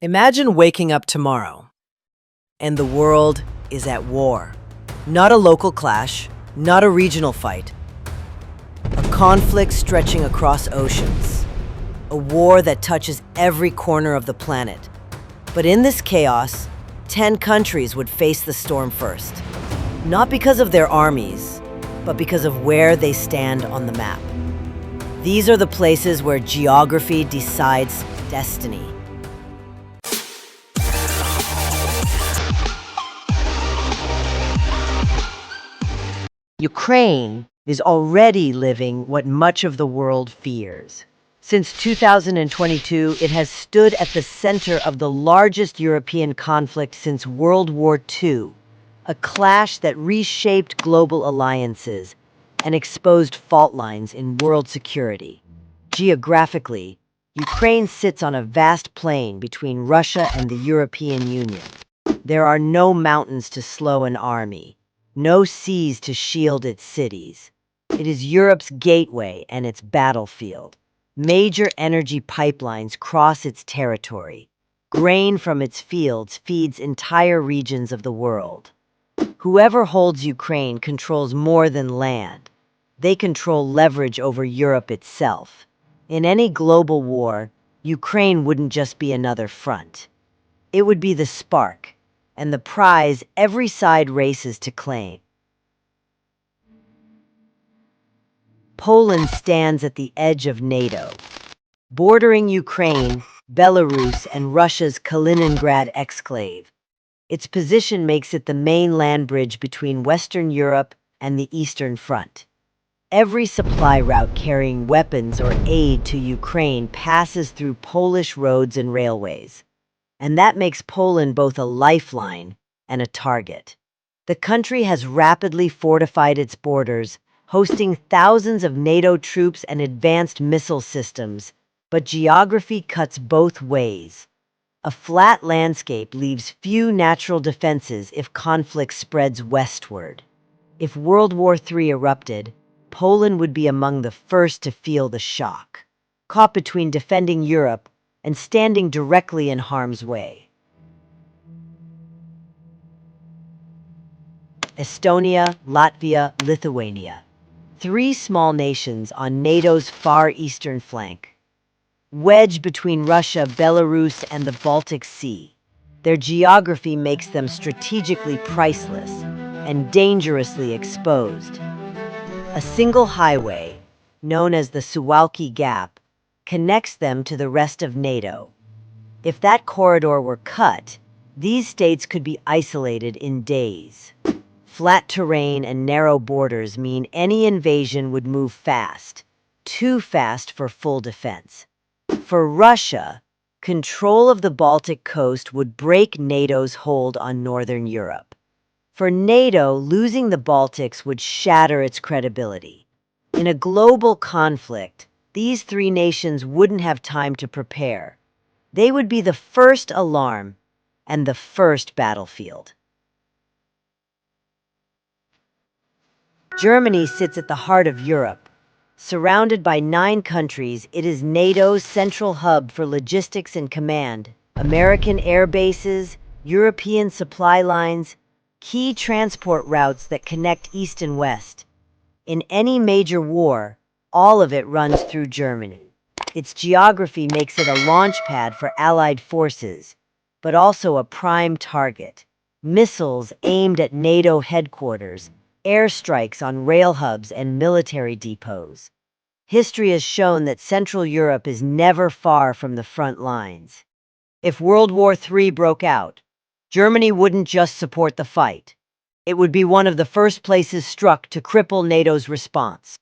Imagine waking up tomorrow and the world is at war. Not a local clash, not a regional fight. A conflict stretching across oceans. A war that touches every corner of the planet. But in this chaos, 10 countries would face the storm first. Not because of their armies, but because of where they stand on the map. These are the places where geography decides destiny. Ukraine is already living what much of the world fears. Since 2022, it has stood at the center of the largest European conflict since World War II, a clash that reshaped global alliances and exposed fault lines in world security. Geographically, Ukraine sits on a vast plain between Russia and the European Union. There are no mountains to slow an army, no seas to shield its cities. It is Europe's gateway and its battlefield. Major energy pipelines cross its territory. Grain from its fields feeds entire regions of the world. Whoever holds Ukraine controls more than land. They control leverage over Europe itself. In any global war, Ukraine wouldn't just be another front. It would be the spark and the prize every side races to claim. Poland stands at the edge of NATO, bordering Ukraine, Belarus, and Russia's Kaliningrad exclave. Its position makes it the main land bridge between Western Europe and the Eastern Front. Every supply route carrying weapons or aid to Ukraine passes through Polish roads and railways. And that makes Poland both a lifeline and a target. The country has rapidly fortified its borders, hosting thousands of NATO troops and advanced missile systems, but geography cuts both ways. A flat landscape leaves few natural defenses if conflict spreads westward. If World War III erupted, Poland would be among the first to feel the shock, caught between defending Europe and standing directly in harm's way. Estonia, Latvia, Lithuania. 3 small nations on NATO's far eastern flank. Wedged between Russia, Belarus, and the Baltic Sea. Their geography makes them strategically priceless and dangerously exposed. A single highway, known as the Suwałki Gap, connects them to the rest of NATO. If that corridor were cut, these states could be isolated in days. Flat terrain and narrow borders mean any invasion would move fast, too fast for full defense. For Russia, control of the Baltic coast would break NATO's hold on Northern Europe. For NATO, losing the Baltics would shatter its credibility. In a global conflict, these 3 nations wouldn't have time to prepare. They would be the first alarm and the first battlefield. Germany sits at the heart of Europe. Surrounded by 9 countries, it is NATO's central hub for logistics and command. American air bases, European supply lines, key transport routes that connect East and West. In any major war, all of it runs through Germany. Its geography makes it a launch pad for Allied forces, but also a prime target. Missiles aimed at NATO headquarters, airstrikes on rail hubs and military depots. History has shown that Central Europe is never far from the front lines. If World War III broke out, Germany wouldn't just support the fight. It would be one of the first places struck to cripple NATO's response.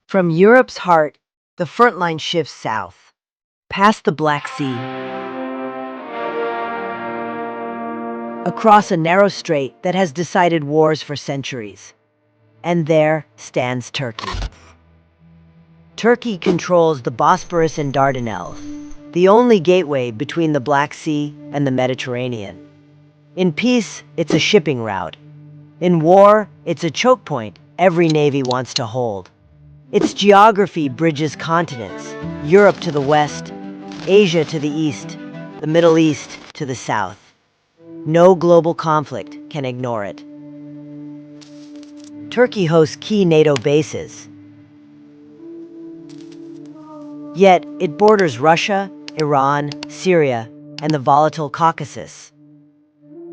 From Europe's heart, the front line shifts south, past the Black Sea, across a narrow strait that has decided wars for centuries. And there stands Turkey. Turkey controls the Bosporus and Dardanelles, the only gateway between the Black Sea and the Mediterranean. In peace, it's a shipping route. In war, it's a choke point every navy wants to hold. Its geography bridges continents, Europe to the west, Asia to the east, the Middle East to the south. No global conflict can ignore it. Turkey hosts key NATO bases. Yet, it borders Russia, Iran, Syria, and the volatile Caucasus.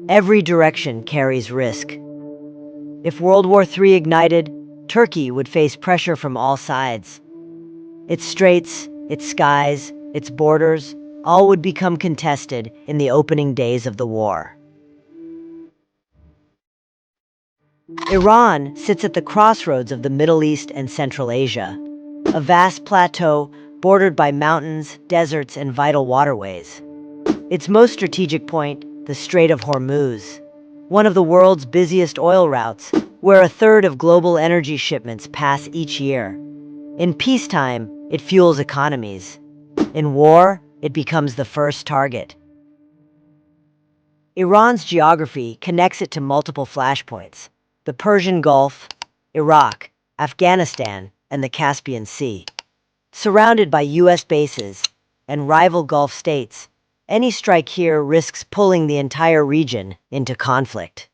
Every direction carries risk. If World War III ignited, Turkey would face pressure from all sides. Its straits, its skies, its borders, all would become contested in the opening days of the war. Iran sits at the crossroads of the Middle East and Central Asia, a vast plateau bordered by mountains, deserts, and vital waterways. Its most strategic point, the Strait of Hormuz, one of the world's busiest oil routes, where a third of global energy shipments pass each year. In peacetime, it fuels economies. In war, it becomes the first target. Iran's geography connects it to multiple flashpoints: the Persian Gulf, Iraq, Afghanistan, and the Caspian Sea. Surrounded by U.S. bases and rival Gulf states, any strike here risks pulling the entire region into conflict.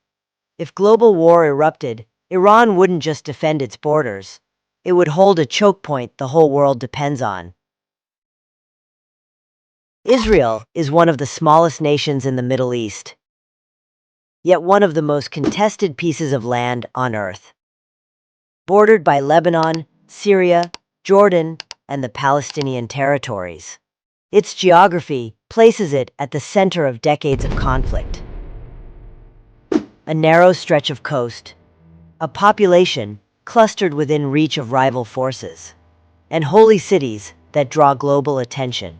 If global war erupted, Iran wouldn't just defend its borders. It would hold a choke point the whole world depends on. Israel is one of the smallest nations in the Middle East, yet one of the most contested pieces of land on Earth. Bordered by Lebanon, Syria, Jordan, and the Palestinian territories, its geography places it at the center of decades of conflict. A narrow stretch of coast, a population clustered within reach of rival forces, and holy cities that draw global attention.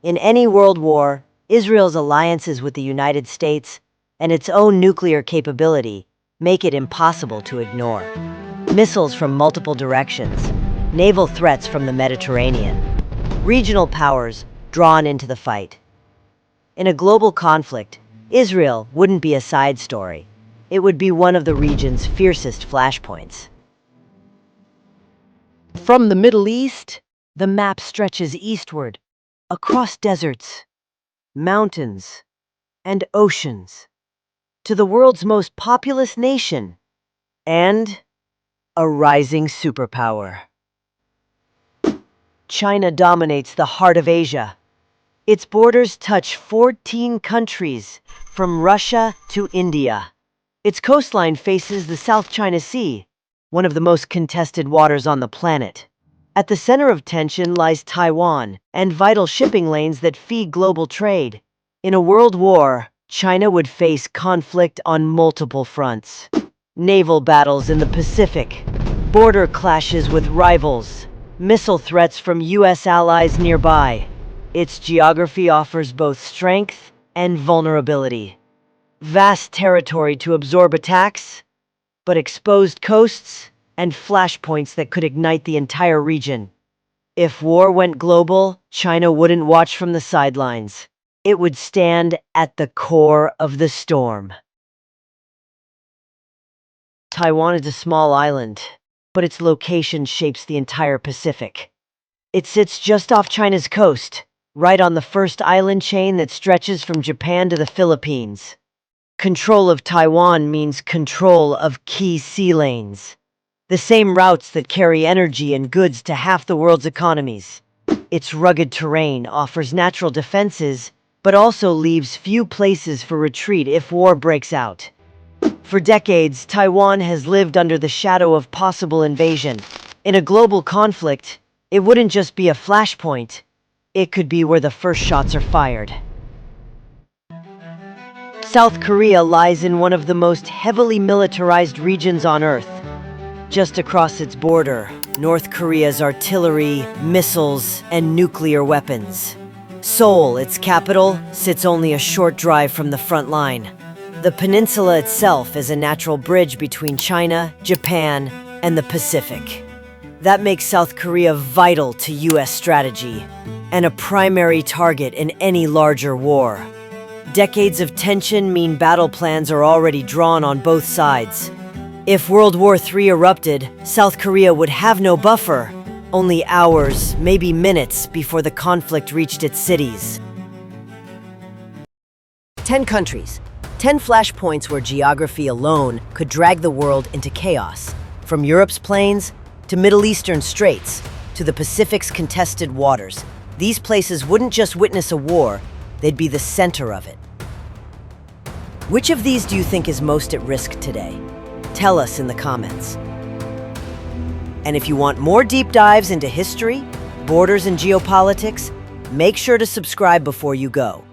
In any world war, Israel's alliances with the United States and its own nuclear capability make it impossible to ignore. Missiles from multiple directions, naval threats from the Mediterranean, regional powers drawn into the fight. In a global conflict, Israel wouldn't be a side story. It would be one of the region's fiercest flashpoints. From the Middle East, the map stretches eastward, across deserts, mountains, and oceans, to the world's most populous nation and a rising superpower. China dominates the heart of Asia. Its borders touch 14 countries, from Russia to India. Its coastline faces the South China Sea, one of the most contested waters on the planet. At the center of tension lies Taiwan and vital shipping lanes that feed global trade. In a world war, China would face conflict on multiple fronts. Naval battles in the Pacific, border clashes with rivals, missile threats from U.S. allies nearby. Its geography offers both strength and vulnerability. Vast territory to absorb attacks, but exposed coasts and flashpoints that could ignite the entire region. If war went global, China wouldn't watch from the sidelines. It would stand at the core of the storm. Taiwan is a small island, but its location shapes the entire Pacific. It sits just off China's coast, right on the first island chain that stretches from Japan to the Philippines. Control of Taiwan means control of key sea lanes, the same routes that carry energy and goods to half the world's economies. Its rugged terrain offers natural defenses, but also leaves few places for retreat if war breaks out. For decades, Taiwan has lived under the shadow of possible invasion. In a global conflict, it wouldn't just be a flashpoint, it could be where the first shots are fired. South Korea lies in one of the most heavily militarized regions on Earth. Just across its border, North Korea's artillery, missiles, and nuclear weapons. Seoul, its capital, sits only a short drive from the front line. The peninsula itself is a natural bridge between China, Japan, and the Pacific. That makes South Korea vital to U.S. strategy and a primary target in any larger war. Decades of tension mean battle plans are already drawn on both sides. If World War III erupted, South Korea would have no buffer, only hours, maybe minutes, before the conflict reached its cities. 10 countries, 10 flashpoints where geography alone could drag the world into chaos, from Europe's plains to Middle Eastern straits to the Pacific's contested waters. These places wouldn't just witness a war, they'd be the center of it. Which of these do you think is most at risk today? Tell us in the comments. And if you want more deep dives into history, borders, and geopolitics, make sure to subscribe before you go.